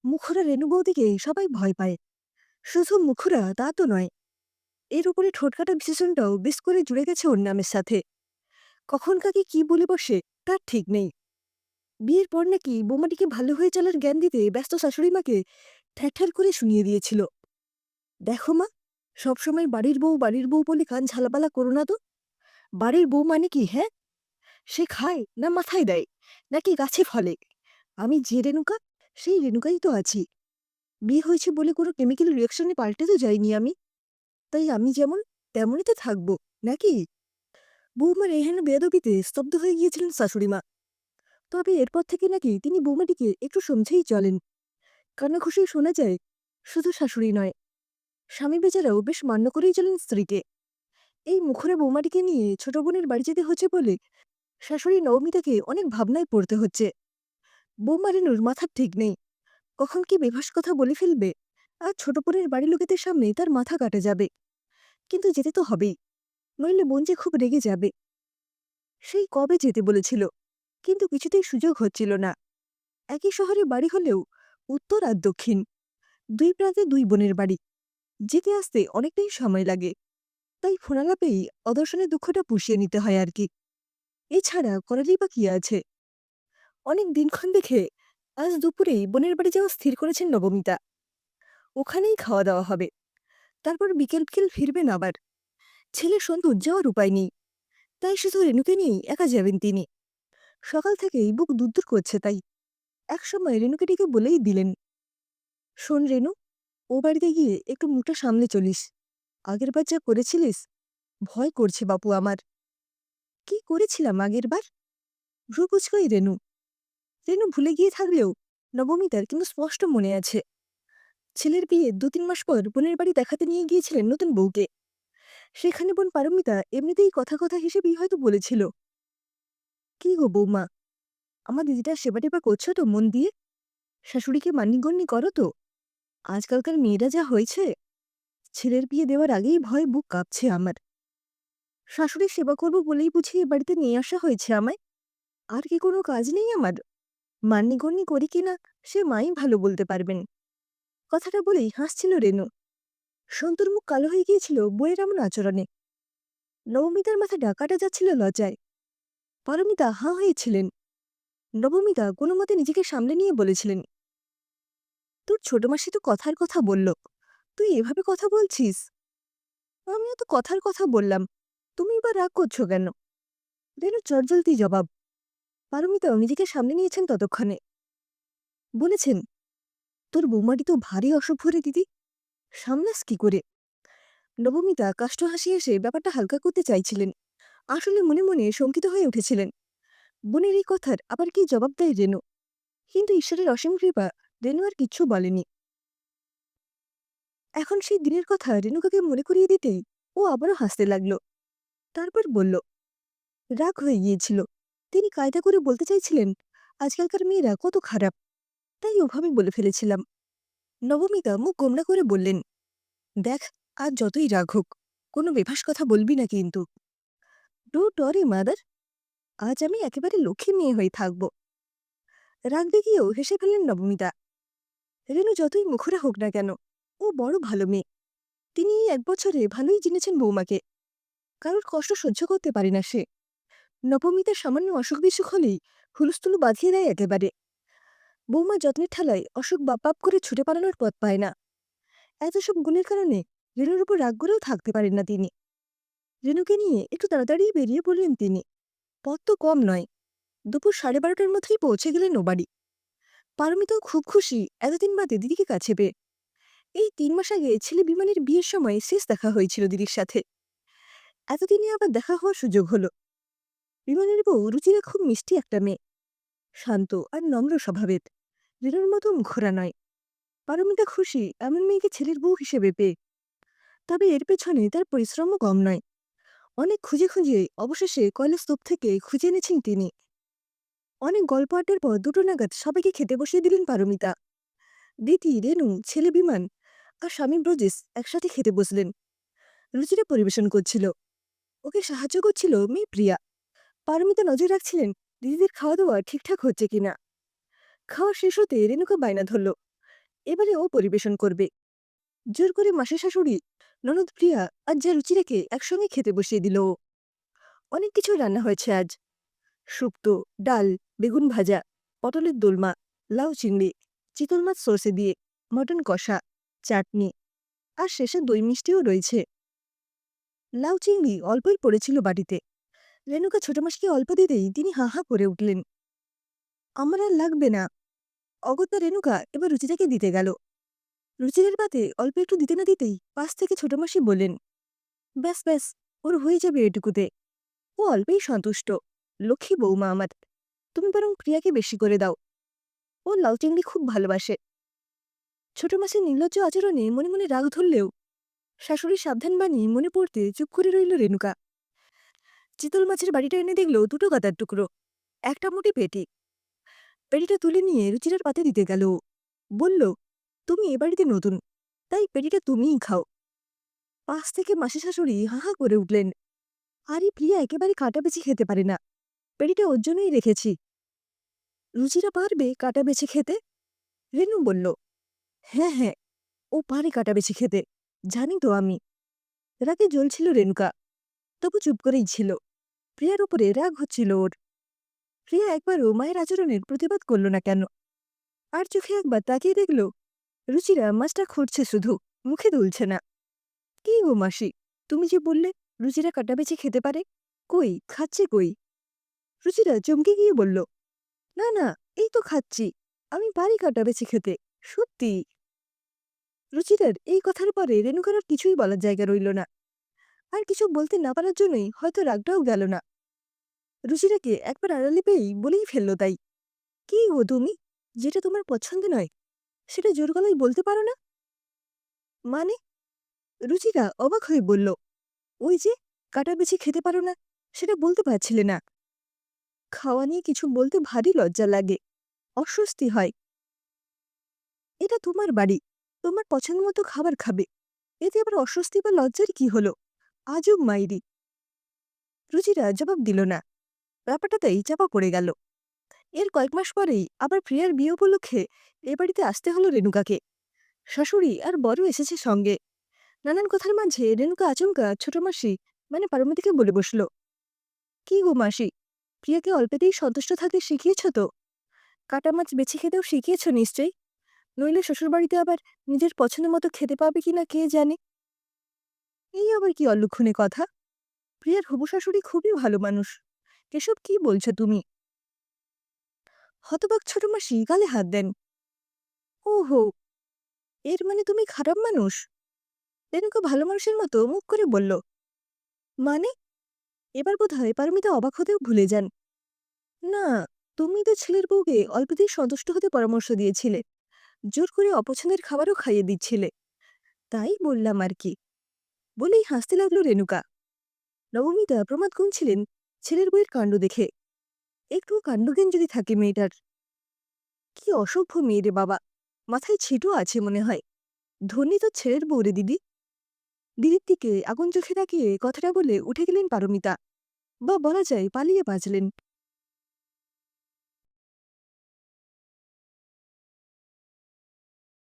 মুখরা রেণু বৌদিকে সবাই ভয় পায়। শুধু মুখরা তা তো নয়, এর উপরে ঠোঁটকাটা বিশেষণটাও বেশ করে জুড়ে গেছে ওর নামের সাথে। কখন কাকে কি বলে বসে তার ঠিক নেই। বিয়ের পর নাকি বৌমাটিকে ভালো হয়ে চলার জ্ঞান দিতে ব্যস্ত শাশুড়ি মাকে ঠ্যার করে শুনিয়ে দিয়েছিল, দেখো মা, সবসময় বাড়ির বউ বলে কান ঝালাপালা করো না তো। বাড়ির বউ মানে কি, হ্যাঁ? সে খায় না মাথায় দেয়, নাকি গাছে ফলে? আমি যে রেণুকা, সেই রেণুকাই তো আছি। বিয়ে হয়েছে বলে কোনো কেমিক্যাল রিয়াকশনে পাল্টে তো যাইনি আমি। তাই আমি যেমন তেমনই তো থাকবো, নাকি? বৌমার এহেন বেয়াদবিতে স্তব্ধ হয়ে গিয়েছিলেন শাশুড়িমা। তবে এরপর থেকে নাকি তিনি বৌমাটিকে একটু সমঝেই চলেন। কানাঘুষি শোনা যায়, শুধু শাশুড়ি নয়, স্বামী বেচারাও বেশ মান্য করেই চলেন স্ত্রীকে। এই মুখরা বৌমাটিকে নিয়ে ছোট বোনের বাড়ি যেতে হচ্ছে বলে শাশুড়ি নবমিতাকে অনেক ভাবনায় পড়তে হচ্ছে। বৌমা রেনুর মাথার ঠিক নেই, কখন কি বেফাস কথা বলে ফেলবে, আর ছোট বোনের বাড়ি লোকেদের সামনে তার মাথা কাটে যাবে। কিন্তু যেতে তো হবেই, নইলে বোন যে খুব রেগে যাবে। সেই কবে যেতে বলেছিল, কিন্তু কিছুতেই সুযোগ হচ্ছিল না। একই শহরে বাড়ি হলেও উত্তর আর দক্ষিণ, দুই প্রান্তে দুই বোনের বাড়ি, যেতে আসতে অনেকটাই সময় লাগে। তাই ফোনালাপেই অদর্শনের দুঃখটা পুষিয়ে নিতে হয় আর কি। এছাড়া করারই বা কি আছে। অনেক দিনক্ষণ দেখে আজ দুপুরেই বোনের বাড়ি যাওয়া স্থির করেছেন নবমিতা। ওখানেই খাওয়া দাওয়া হবে, তারপর বিকেল বিকেল ফিরবেন আবার। ছেলে সন্তু যাওয়ার উপায় নেই, তাই শুধু রেণুকে নিয়েই একা যাবেন তিনি। সকাল থেকেই বুক দুরদুর করছে তাই। একসময় রেণুকে ডেকে বলেই দিলেন, শোন রেণু, ও বাড়িতে গিয়ে একটু মুখটা সামলে চলিস। আগের বার যা করেছিলিস, ভয় করছে বাপু আমার। কি করেছিলাম আগের বার? ভ্রু কুচকোই রেণু। রেণু ভুলে গিয়ে থাকলেও নবমিতার কিন্তু স্পষ্ট মনে আছে। ছেলের বিয়ে ২-৩ মাস পর বোনের বাড়ি দেখাতে নিয়ে গিয়েছিলেন নতুন বউকে। সেখানে বোন পারমিতা এমনিতেই কথা কথা হিসেবেই হয়তো বলেছিল, কি গো বৌমা, আমার দিদিটার সেবা টেবা করছো তো মন দিয়ে? শাশুড়িকে মান্যিগণ্যি করো তো? আজকালকার মেয়েরা যা হয়েছে, ছেলের বিয়ে দেওয়ার আগেই ভয়ে বুক কাঁপছে আমার। শাশুড়ির সেবা করব বলেই বুঝি এ বাড়িতে নিয়ে আসা হয়েছে আমায়। আর কি কোনো কাজ নেই আমার? মান্যিগণ্যি করি কিনা সে মাই ভালো বলতে পারবেন। কথাটা বলেই হাসছিল রেণু। সন্তুর মুখ কালো হয়ে গিয়েছিল বইয়ের এমন আচরণে। নবমিতার মাথা ডাকাটা যাচ্ছিল লজ্জায়। পারমিতা হাঁ হয়েছিলেন। নবমিতা কোনো মতে নিজেকে সামলে নিয়ে বলেছিলেন, তোর ছোট মাসি তো কথার কথা বলল, তুই এভাবে কথা বলছিস? আমিও তো কথার কথা বললাম, তুমি বা রাগ করছো কেন? রেণু চটজলদি জবাব। পারমিতাও নিজেকে সামলে নিয়েছেন ততক্ষণে। বলেছেন, তোর বৌমাটি তো ভারী অসভ্য রে দিদি, সামলাস কি করে? নবমিতা কাষ্ঠ হাসি এসে ব্যাপারটা হালকা করতে চাইছিলেন, আসলে মনে মনে শঙ্কিত হয়ে উঠেছিলেন। বোনের এই কথার আবার কি জবাব দেয় রেণু? কিন্তু ঈশ্বরের অসীম কৃপা, রেণু আর কিচ্ছু বলেনি। এখন সেই দিনের কথা রেণুকাকে মনে করিয়ে দিতেই ও আবারও হাসতে লাগল। তারপর বলল, রাগ হয়ে গিয়েছিল। তিনি কায়দা করে বলতে চাইছিলেন, আজকালকার মেয়েরা কত খারাপ, তাই ওভাবে বলে ফেলেছিলাম। নবমিতা মুখ গোমড়া করে বললেন, দেখ, আজ যতই রাগ হোক, কোনো বেফাস কথা বলবি না কিন্তু। ডোন্ট ওয়ারি মাদার, আজ আমি একেবারে লক্ষ্মী মেয়ে হয়ে থাকব। রাগ দেখিয়েও হেসে ফেললেন নবমিতা। রেণু যতই মুখরা হোক না কেন, ও বড় ভালো মেয়ে। তিনি এই ১ বছরে ভালোই চিনেছেন বৌমাকে। কারোর কষ্ট সহ্য করতে পারে না সে। নবমিতার সামান্য অসুখ বিসুখ হলেই হুলস্থুলু বাঁধিয়ে দেয় একেবারে। বৌমা যত্নের ঠেলায় অসুখ বাপ করে ছুটে পালানোর পথ পায় না। এত সব গুণের কারণে রেণুর উপর রাগ করেও থাকতে পারেন না তিনি। রেণুকে নিয়ে একটু তাড়াতাড়ি বেরিয়ে পড়লেন তিনি। পথ তো কম নয়। দুপুর 12:30টার মধ্যেই পৌঁছে গেলেন ও বাড়ি। পারমিতাও খুব খুশি এতদিন বাদে দিদিকে কাছে পেয়ে। এই ৩ মাস আগে ছেলে বিমানের বিয়ের সময় শেষ দেখা হয়েছিল দিদির সাথে। এতদিনে আবার দেখা হওয়ার সুযোগ হলো। বিমানের বউ রুচিরা খুব মিষ্টি একটা মেয়ে, শান্ত আর নম্র স্বভাবের, রেণুর মতো মুখরা নয়। পারমিতা খুশি এমন মেয়েকে ছেলের বউ হিসেবে পেয়ে। তবে এর পেছনে তার পরিশ্রমও কম নয়। অনেক খুঁজে খুঁজে অবশেষে কয়লাস্তূপ থেকে খুঁজে এনেছেন তিনি। অনেক গল্প আড্ডার পর ২টো নাগাদ সবাইকে খেতে বসিয়ে দিলেন পারমিতা। দিদি, রেণু, ছেলে বিমান আর স্বামী ব্রজেশ একসাথে খেতে বসলেন। রুচিরা পরিবেশন করছিল, ওকে সাহায্য করছিল মেয়ে প্রিয়া। পারমিতা নজর রাখছিলেন দিদিদের খাওয়া দাওয়া ঠিকঠাক হচ্ছে কিনা। খাওয়া শেষ হতে রেণুকা বায়না ধরল, এবারে ও পরিবেশন করবে। জোর করে মাসি শাশুড়ি, ননদ প্রিয়া আর যা রুচিরাকে একসঙ্গে খেতে বসিয়ে দিল ও। অনেক কিছু রান্না হয়েছে আজ। শুক্তো, ডাল, বেগুন ভাজা, পটলের দোলমা, লাউ চিংড়ি, চিতল মাছ সর্ষে দিয়ে, মটন কষা, চাটনি, আর শেষে দই মিষ্টিও রয়েছে। লাউ চিংড়ি অল্পই পড়েছিল বাটিতে। রেণুকা ছোট মাসিকে অল্প দিতেই তিনি হা হা করে উঠলেন। আমার আর লাগবে না। অগত্যা রেণুকা এবার রুচিরাকে দিতে গেল। রুচিরের পাতে অল্প একটু দিতে না দিতেই পাশ থেকে ছোট মাসি বললেন, ব্যাস ব্যাস, ওর হয়ে যাবে এটুকুতে। ও অল্পেই সন্তুষ্ট। লক্ষ্মী বৌমা আমার। তুমি বরং প্রিয়াকে বেশি করে দাও। ও লাউ চিংড়ি খুব ভালোবাসে। ছোট মাসির নির্লজ্জ আচরণে মনে মনে রাগ ধরলেও শাশুড়ির সাবধান বাণী মনে পড়তে চুপ করে রইল রেণুকা। চিতল মাছের বাড়িটা এনে দেখল দুটো গাদার টুকরো, একটা মুঠি পেটি। পেটিটা তুলে নিয়ে রুচিরার পাতে দিতে গেল ও। বলল, তুমি এ বাড়িতে নতুন, তাই পেটিটা তুমিই খাও। পাশ থেকে মাসি শাশুড়ি হা হা করে উঠলেন। আরে প্রিয়া একেবারে কাটা বেছে খেতে পারে না, পেটিটা ওর জন্যই রেখেছি। রুচিরা পারবে কাটা বেছে খেতে? রেনু বলল, হ্যাঁ হ্যাঁ, ও পারে কাটা বেছে খেতে, জানি তো আমি। রাগে জ্বলছিল রেণুকা, তবু চুপ করেই ছিল। প্রিয়ার উপরে রাগ হচ্ছিল ওর। প্রিয়া একবারও মায়ের আচরণের প্রতিবাদ করল না কেন? আর চোখে একবার তাকিয়ে দেখল রুচিরা মাছটা খুঁড়ছে শুধু, মুখে তুলছে না। কি গো মাসি, তুমি যে বললে রুচিরা কাটা বেছে খেতে পারে, কই খাচ্ছে কই? রুচিরা চমকে গিয়ে বলল, না না, এই তো খাচ্ছি, আমি পারি কাটা বেছে খেতে, সত্যি। রুচিরার এই কথার পরে রেণুকার আর কিছুই বলার জায়গা রইল না। আর কিছু বলতে না পারার জন্যই হয়তো রাগটাও গেল না। রুচিরাকে একবার আড়ালে পেয়েই বলেই ফেলল তাই। কি গো তুমি, যেটা তোমার পছন্দ নয় সেটা জোর গলায় বলতে পারো না? মানে? রুচিরা অবাক হয়ে বলল, ওই যে কাটা বেছে খেতে পারো না, সেটা বলতে পারছিলে না। খাওয়া নিয়ে কিছু বলতে ভারী লজ্জা লাগে, অস্বস্তি হয়। এটা তোমার বাড়ি, তোমার পছন্দ মতো খাবার খাবে, এতে আবার অস্বস্তি বা লজ্জার কি হলো? আজব মাইরি। রুচিরা জবাব দিল না। ব্যাপারটাতেই চাপা পড়ে গেল। এর কয়েক মাস পরেই আবার প্রিয়ার বিয়ে উপলক্ষে এ বাড়িতে আসতে হলো রেণুকাকে। শাশুড়ি আর বড় এসেছে সঙ্গে। নানান কথার মাঝে রেণুকা আচমকা ছোট মাসি মানে পারমিতাকে বলে বসল, কি গো মাসি, প্রিয়াকে অল্পেতেই সন্তুষ্ট থাকতে শিখিয়েছ তো? কাটা মাছ বেছে খেতেও শিখিয়েছ নিশ্চয়ই, নইলে শ্বশুরবাড়িতে আবার নিজের পছন্দ মতো খেতে পাবে কিনা কে জানে। এই আবার কি অলক্ষণে কথা? প্রিয়ার হবু শাশুড়ি খুবই ভালো মানুষ, এসব কি বলছো তুমি? হতবাক ছোট মাসি গালে হাত দেন। ওহো, এর মানে তুমি খারাপ মানুষ? রেণুকা ভালো মানুষের মতো মুখ করে বলল, মানে? এবার বোধহয় পারমিতা অবাক হতেও ভুলে যান। না, তুমি তো ছেলের বউকে অল্পতেই সন্তুষ্ট হতে পরামর্শ দিয়েছিলে, জোর করে অপছন্দের খাবারও খাইয়ে দিচ্ছিলে, তাই বললাম আর কি। বলেই হাসতে লাগলো রেণুকা। নবমিতা প্রমাদ গুনছিলেন ছেলের বউয়ের কাণ্ড দেখে। একটু কাণ্ডজ্ঞান যদি থাকে মেয়েটার। কি অসভ্য মেয়ে রে বাবা, মাথায় ছিটও আছে মনে হয়। ধনী তো ছেলের বউ রে দিদি। দিদির দিকে আগুন চোখে তাকিয়ে কথাটা বলে উঠে গেলেন পারমিতা, বা বলা যায় পালিয়ে বাঁচলেন।